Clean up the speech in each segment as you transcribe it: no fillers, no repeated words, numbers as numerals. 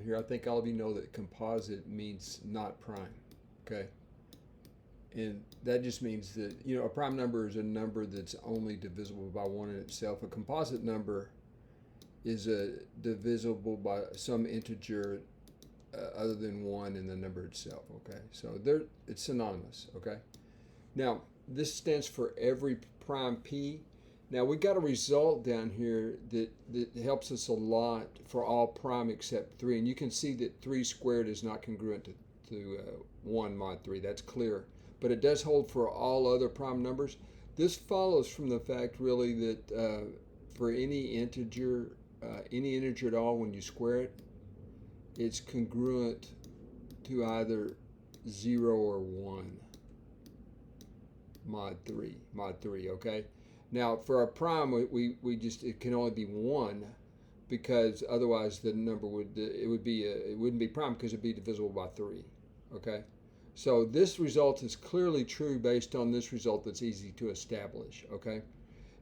Here, I think all of you know that composite means not prime, okay? And that just means that, a prime number is a number that's only divisible by 1 in itself. A composite number is divisible by some integer other than 1 in the number itself, okay? So it's synonymous, okay? Now, this stands for every prime p. Now, we got a result down here that helps us a lot for all prime except 3. And you can see that 3 squared is not congruent to 1 mod 3. That's clear. But it does hold for all other prime numbers. This follows from the fact, really, that for any integer at all, when you square it, it's congruent to either 0 or 1 mod 3, okay? Now, for a prime, it can only be 1, because otherwise the number it wouldn't be prime because it'd be divisible by 3, okay? So this result is clearly true based on this result that's easy to establish, okay?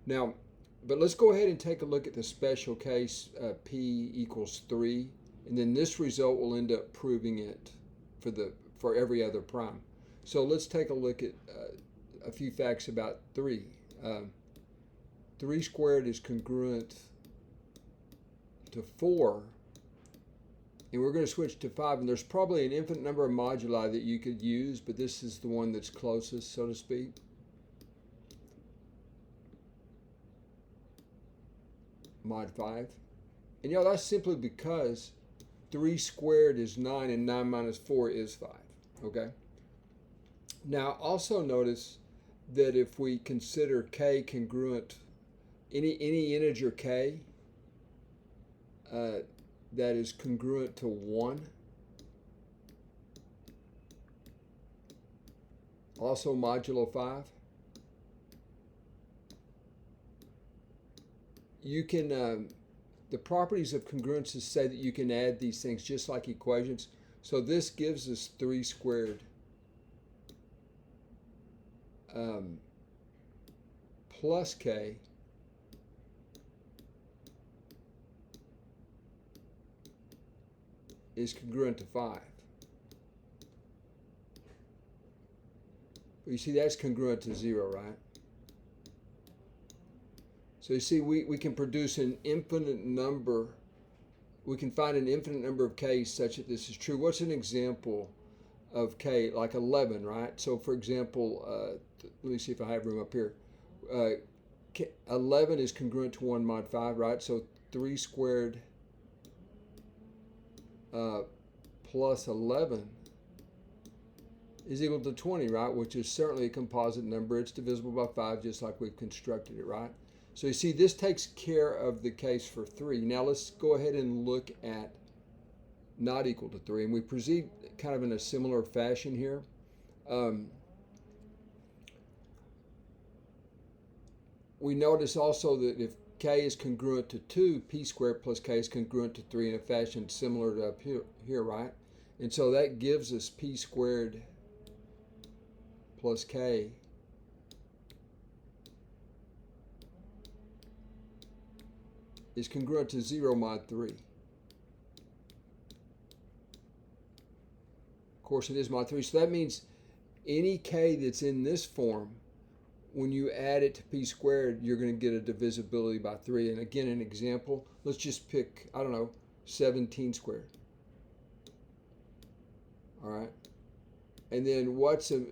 Now, but let's go ahead and take a look at the special case p equals 3, and then this result will end up proving it for every other prime. So let's take a look at a few facts about 3. 3 squared is congruent to 4, and we're going to switch to 5, and there's probably an infinite number of moduli that you could use, but this is the one that's closest, so to speak. Mod 5. And that's simply because 3 squared is 9 and 9 minus 4 is 5, okay? Now, also notice that if we consider k congruent, any integer k that is congruent to 1, also modulo 5, you can, the properties of congruences say that you can add these things just like equations. So this gives us 3 squared plus k is congruent to 5. But you see, that's congruent to 0, right? So you see, we can produce an infinite number. We can find an infinite number of k's such that this is true. What's an example of k? Like 11, right? So for example, let me see if I have room up here. 11 is congruent to 1 mod 5, right? So 3 squared plus 11 is equal to 20, right? Which is certainly a composite number. It's divisible by 5, just like we've constructed it, right? So you see, this takes care of the case for 3. Now let's go ahead and look at not equal to 3. And we proceed kind of in a similar fashion here. We notice also that if k is congruent to 2, p squared plus k is congruent to 3 in a fashion similar to up here, right? And so that gives us p squared plus k is congruent to 0 mod 3. Of course, it is mod 3. So that means any k that's in this form, when you add it to p squared, you're going to get a divisibility by 3. And again, an example, let's just pick, I don't know, 17 squared. All right. And then what's 8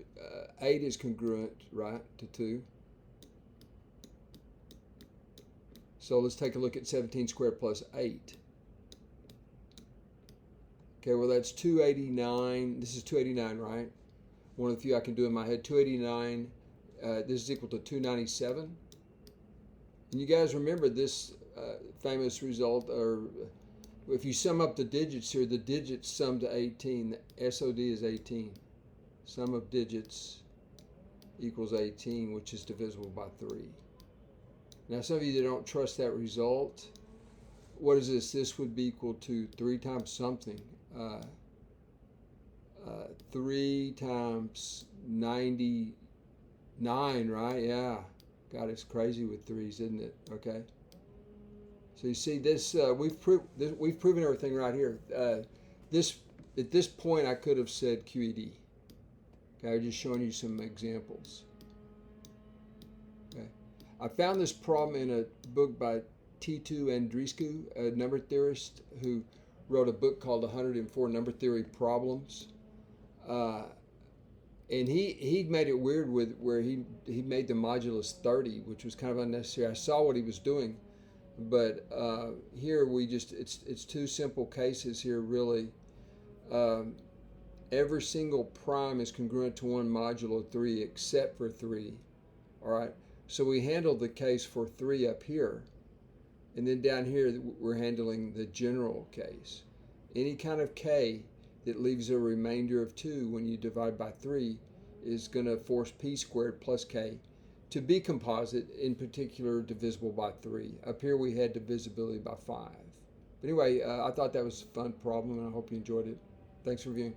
is congruent, right, to 2. So let's take a look at 17 squared plus 8. Okay, well that's 289. This is 289, right? One of the few I can do in my head. 289. This is equal to 297. And you guys remember this famous result, or if you sum up the digits here, the digits sum to 18. The SOD is 18. Sum of digits equals 18, which is divisible by 3. Now, some of you that don't trust that result, what is this? This would be equal to 3 times something. 3 times 99, right? Yeah. God, it's crazy with 3s, isn't it? Okay. So you see this, we've proven everything right here. At this point, I could have said QED. Okay, I'm just showing you some examples. Okay, I found this problem in a book by Titu Andrescuu, a number theorist who wrote a book called 104 Number Theory Problems. And he made it weird with where he made the modulus 30, which was kind of unnecessary. I saw what he was doing, but here it's two simple cases here really. Every single prime is congruent to 1 modulo 3 except for 3. All right, so we handled the case for 3 up here, and then down here we're handling the general case. Any kind of k that leaves a remainder of 2 when you divide by 3 is going to force p squared plus k to be composite, in particular divisible by 3. Up here we had divisibility by 5. But anyway, I thought that was a fun problem, and I hope you enjoyed it. Thanks for viewing.